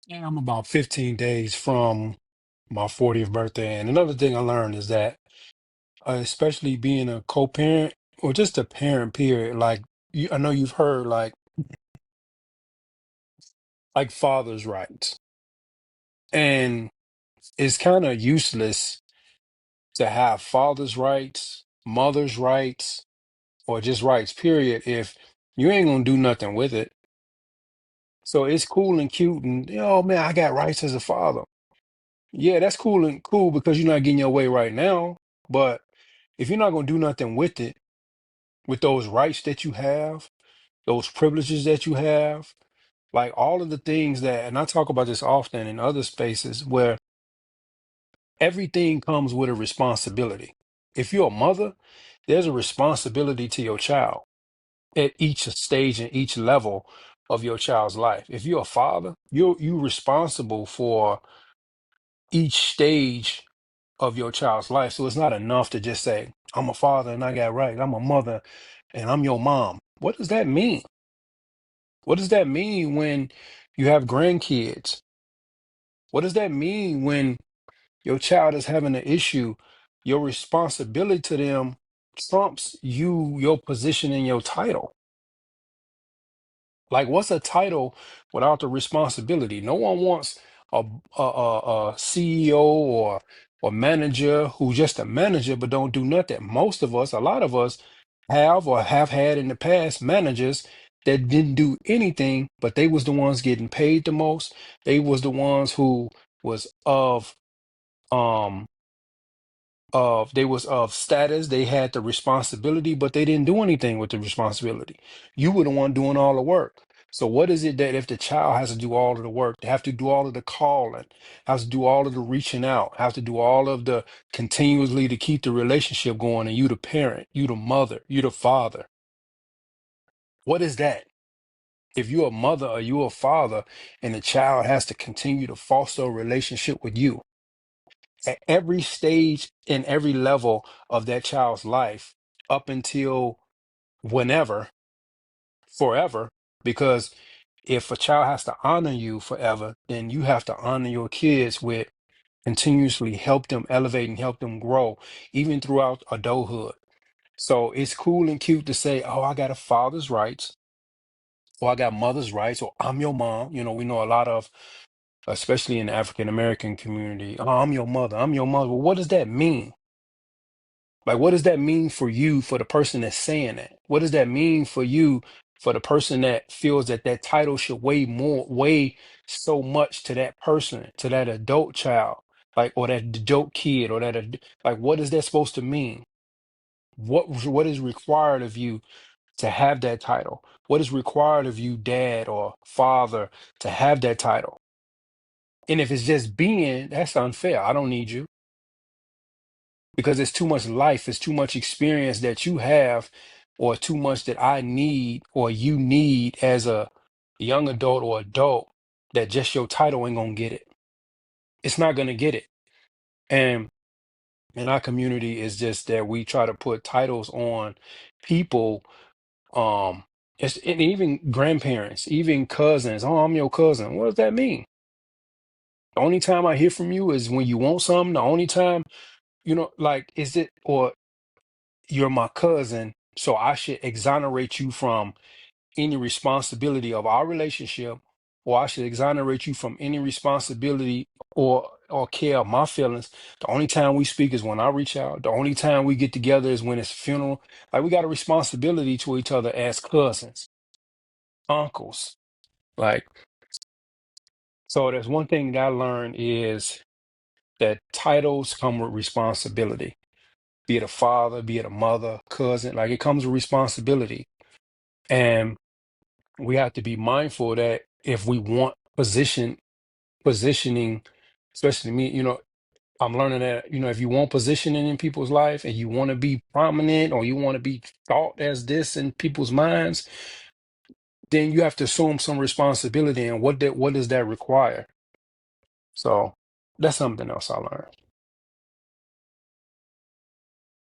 Yeah, I'm about 15 days from my 40th birthday. And another thing I learned is that, especially being a co-parent or just a parent, period, I know you've heard like father's rights. And it's kind of useless to have father's rights, mother's rights, or just rights, period, if you ain't gonna do nothing with it. So it's cool and cute and oh man, I got rights as a father. Yeah, that's cool and cool because you're not getting your way right now. But if you're not gonna do nothing with it, with those rights that you have, those privileges that you have, like all of the things that, and I talk about this often in other spaces where everything comes with a responsibility. If you're a mother, there's a responsibility to your child at each stage and each level of your child's life. If you're a father, you're responsible for each stage of your child's life. So it's not enough to just say, I'm a father and I got rights. I'm a mother and I'm your mom. What does that mean? What does that mean when you have grandkids? What does that mean when your child is having an issue? Your responsibility to them trumps your position and your title. Like, what's a title without the responsibility? No one wants a CEO or manager who's just a manager but don't do nothing. Most of us, a lot of us, have or have had in the past managers that didn't do anything, but they was the ones getting paid the most. They was the ones who was um they was of status, they had the responsibility, but they didn't do anything with the responsibility. You were the one doing all the work. So what is it that if the child has to do all of the work, they have to do all of the calling, has to do all of the reaching out, have to do all of the continuously to keep the relationship going, and you the parent, you the mother, you the father. What is that? If you're a mother or you're a father and the child has to continue to foster a relationship with you at every stage and every level of that child's life up until whenever, forever, because if a child has to honor you forever, then you have to honor your kids with continuously help them elevate and help them grow, even throughout adulthood. So it's cool and cute to say, oh, I got a father's rights, or I got mother's rights, or I'm your mom. You know, we know a lot of, especially in the African American community, oh, I'm your mother, I'm your mother. Well, what does that mean? Like, what does that mean for you, for the person that's saying that? What does that mean for you, for the person that feels that that title should weigh so much to that person, to that adult child, like, or that adult kid, or like, what is that supposed to mean? What is required of you to have that title? What is required of you, dad or father, to have that title? And if it's just being, that's unfair. I don't need you because it's too much life, it's too much experience that you have, or too much that I need or you need as a young adult or adult, that just your title ain't gonna get it. It's not gonna get it. And in our community is just that we try to put titles on people, um, and even grandparents, even cousins. Oh, I'm your cousin. What does that mean? The only time I hear from you is when you want something. The only time, like, is it, or you're my cousin, so I should exonerate you from any responsibility of our relationship, or I should exonerate you from any responsibility or care of my feelings. The only time we speak is when I reach out. The only time we get together is when it's a funeral. Like, we got a responsibility to each other as cousins, uncles. Like, so there's one thing that I learned is that titles come with responsibility. Be it a father, be it a mother, cousin, like it comes with responsibility. And we have to be mindful that if we want positioning, especially me, I'm learning that, if you want positioning in people's life and you want to be prominent or you want to be thought as this in people's minds, then you have to assume some responsibility. And what does that require? So that's something else I learned.